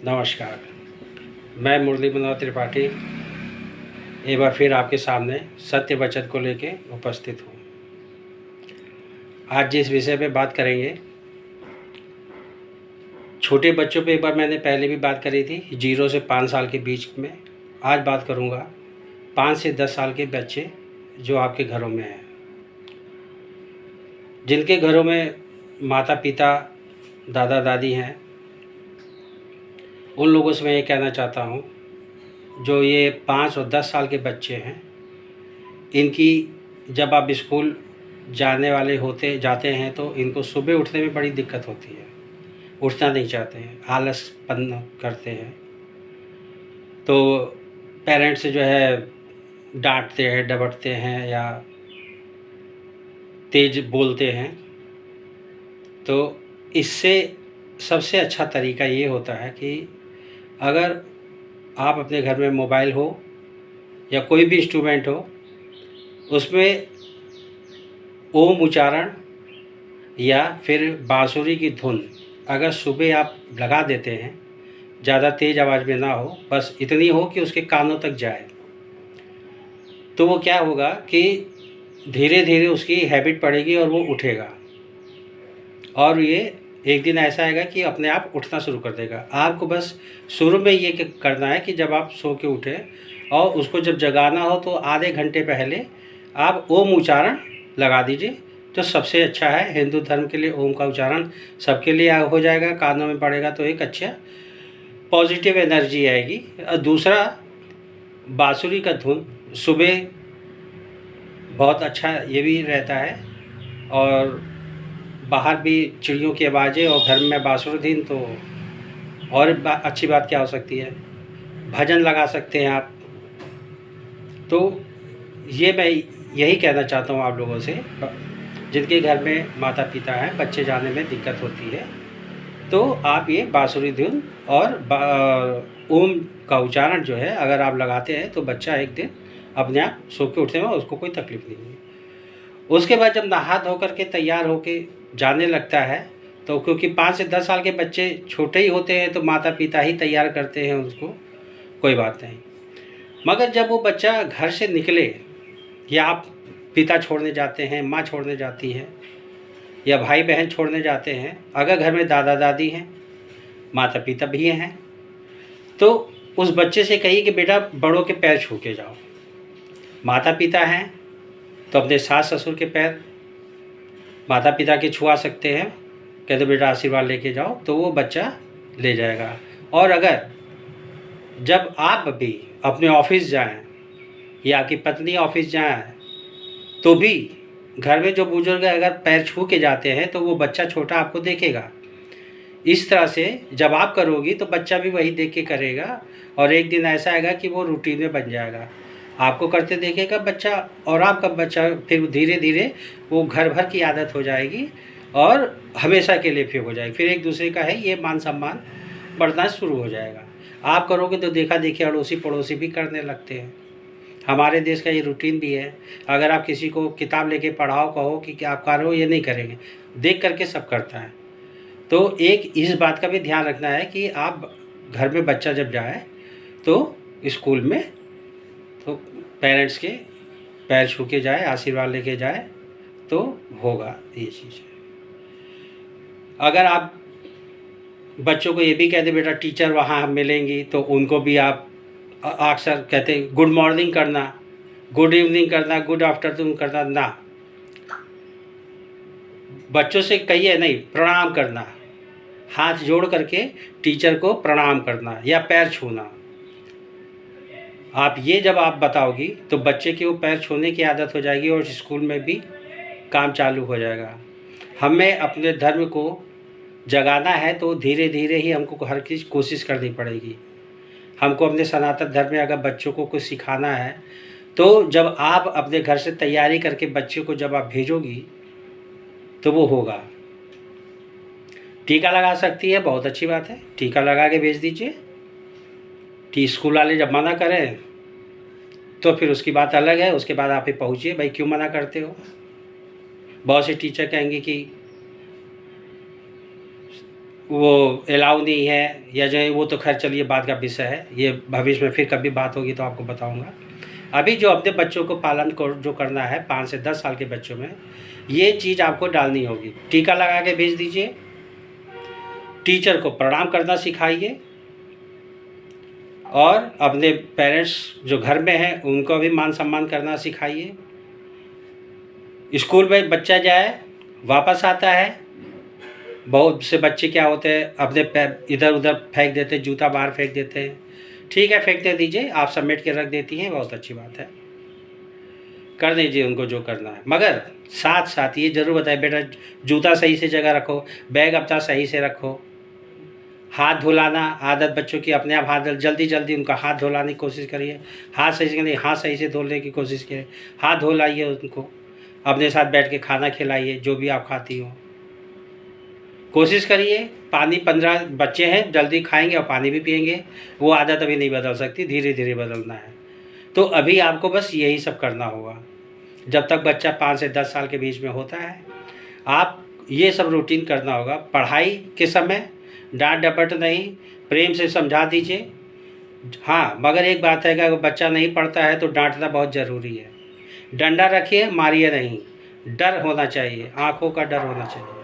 नमस्कार। मैं मुरली मनोहर त्रिपाठी एक बार फिर आपके सामने सत्य वचन को लेके उपस्थित हूँ। आज जिस विषय पे बात करेंगे, छोटे बच्चों पे एक बार मैंने पहले भी बात करी थी, 0 से 5 साल के बीच में। आज बात करूँगा 5 से 10 साल के बच्चे जो आपके घरों में हैं, जिनके घरों में माता पिता दादा दादी हैं। उन लोगों से मैं ये कहना चाहता हूँ, जो ये 5 और 10 साल के बच्चे हैं, इनकी जब आप स्कूल जाते हैं तो इनको सुबह उठने में बड़ी दिक्कत होती है। उठना नहीं चाहते हैं, आलसपन करते हैं। तो पेरेंट्स जो है डांटते हैं, डपटते हैं या तेज बोलते हैं। तो इससे सबसे अच्छा तरीका ये होता है कि अगर आप अपने घर में मोबाइल हो या कोई भी इंस्ट्रूमेंट हो, उसमें ओम उच्चारण या फिर बांसुरी की धुन अगर सुबह आप लगा देते हैं, ज़्यादा तेज़ आवाज़ में ना हो, बस इतनी हो कि उसके कानों तक जाए, तो वो क्या होगा कि धीरे धीरे उसकी हैबिट पड़ेगी और वो उठेगा। और ये एक दिन ऐसा आएगा कि अपने आप उठना शुरू कर देगा। आपको बस शुरू में ये करना है कि जब आप सो के उठें और उसको जब जगाना हो तो आधे घंटे पहले आप ओम उच्चारण लगा दीजिए, तो सबसे अच्छा है। हिंदू धर्म के लिए ओम का उच्चारण सबके लिए हो जाएगा, कानों में पड़ेगा तो एक अच्छा पॉजिटिव एनर्जी आएगी। और दूसरा, बांसुरी का धुन सुबह बहुत अच्छा ये भी रहता है, और बाहर भी चिड़ियों की आवाज़ें और घर में बांसुरी धुन, तो और अच्छी बात क्या हो सकती है। भजन लगा सकते हैं आप। तो ये मैं यही कहना चाहता हूँ आप लोगों से, जिनके घर में माता पिता हैं, बच्चे जाने में दिक्कत होती है, तो आप ये बांसुरी धुन और ओम का उच्चारण जो है अगर आप लगाते हैं तो बच्चा एक दिन अपने आप सो के उठने में उसको कोई तकलीफ़ नहीं है। उसके बाद जब नहा धो करके तैयार होके जाने लगता है, तो क्योंकि 5 से 10 साल के बच्चे छोटे ही होते हैं तो माता पिता ही तैयार करते हैं उसको, कोई बात नहीं। मगर जब वो बच्चा घर से निकले, या आप पिता छोड़ने जाते हैं, माँ छोड़ने जाती है, या भाई बहन छोड़ने जाते हैं, अगर घर में दादा दादी हैं, माता पिता भी हैं, तो उस बच्चे से कहिए कि बेटा बड़ों के पैर छू के जाओ। माता पिता हैं तो अपने सास ससुर के पैर माता पिता के छुआ सकते हैं, कहते बेटा आशीर्वाद लेके जाओ, तो वो बच्चा ले जाएगा। और अगर जब आप भी अपने ऑफिस जाएं या आपकी पत्नी ऑफिस जाएं, तो भी घर में जो बुजुर्ग अगर पैर छू के जाते हैं तो वो बच्चा छोटा आपको देखेगा। इस तरह से जब आप करोगी तो बच्चा भी वही देख के करेगा, और एक दिन ऐसा आएगा कि वो रूटीन में बन जाएगा। आपको करते देखेगा बच्चा, और आपका बच्चा फिर धीरे धीरे वो घर भर की आदत हो जाएगी और हमेशा के लिए फिर हो जाएगी। फिर एक दूसरे का है ये मान सम्मान बढ़ना शुरू हो जाएगा। आप करोगे तो देखा देखी अड़ोसी पड़ोसी भी करने लगते हैं। हमारे देश का ये रूटीन भी है। अगर आप किसी को किताब लेके पढ़ाओ, कहो कि आप करो, ये नहीं करेंगे, देख करके सब करता है। तो एक इस बात का भी ध्यान रखना है कि आप घर में बच्चा जब जाए तो स्कूल में तो पेरेंट्स के पैर छू के जाए, आशीर्वाद लेके जाए, तो होगा ये चीज़। अगर आप बच्चों को ये भी कहते बेटा टीचर वहाँ मिलेंगी, तो उनको भी आप अक्सर कहते हैं गुड मॉर्निंग करना, गुड इवनिंग करना, गुड आफ्टरनून करना ना। बच्चों से कहिए नहीं, प्रणाम करना, हाथ जोड़ करके टीचर को प्रणाम करना या पैर छूना। आप ये जब आप बताओगी तो बच्चे की वो पैर छूने की आदत हो जाएगी और स्कूल में भी काम चालू हो जाएगा। हमें अपने धर्म को जगाना है तो धीरे धीरे ही हमको हर चीज़ कोशिश करनी पड़ेगी। हमको अपने सनातन धर्म में अगर बच्चों को कुछ सिखाना है, तो जब आप अपने घर से तैयारी करके बच्चे को जब आप भेजोगी तो वो होगा। टीका लगा सकती है, बहुत अच्छी बात है, टीका लगा के भेज दीजिए। स्कूल वाले जब मना करें तो फिर उसकी बात अलग है, उसके बाद आप ही पहुँचिए, भाई क्यों मना करते हो। बहुत से टीचर कहेंगे कि वो अलाउ नहीं है या जो है, वो तो खैर चलिए बात का विषय है, ये भविष्य में फिर कभी बात होगी तो आपको बताऊंगा। अभी जो अपने बच्चों को पालन को जो करना है 5 से 10 साल के बच्चों में, ये चीज़ आपको डालनी होगी। टीका लगा के भेज दीजिए, टीचर को प्रणाम करना सिखाइए, और अपने पेरेंट्स जो घर में हैं उनको भी मान सम्मान करना सिखाइए। स्कूल में बच्चा जाए, वापस आता है, बहुत से बच्चे क्या होते हैं अपने पैर इधर उधर फेंक देते, जूता बाहर फेंक देते हैं। ठीक है, फेंकते दीजिए, आप समेट के रख देती हैं, बहुत अच्छी बात है, कर दीजिए उनको जो करना है। मगर साथ साथ ये ज़रूर बताएं, बेटा जूता सही से जगह रखो, बैग अपना सही से रखो, हाथ धुलाना आदत बच्चों की, अपने आप हाथ जल्दी जल्दी उनका हाथ धुलाने की कोशिश करिए, हाथ सही से हाथ सही से धोने की कोशिश करिए, हाथ धो लाइए उनको, अपने साथ बैठ के खाना खिलाइए, जो भी आप खाती हो कोशिश करिए। पानी 15 बच्चे हैं जल्दी खाएंगे और पानी भी पिएंगे, वो आदत अभी नहीं बदल सकती, धीरे धीरे बदलना है। तो अभी आपको बस यही सब करना होगा। जब तक बच्चा 5 से 10 साल के बीच में होता है, आप ये सब रूटीन करना होगा। पढ़ाई के समय डांट डपट नहीं, प्रेम से समझा दीजिए। हाँ, मगर एक बात है कि अगर बच्चा नहीं पढ़ता है तो डांटना बहुत ज़रूरी है। डंडा रखिए, मारिए नहीं, डर होना चाहिए, आँखों का डर होना चाहिए।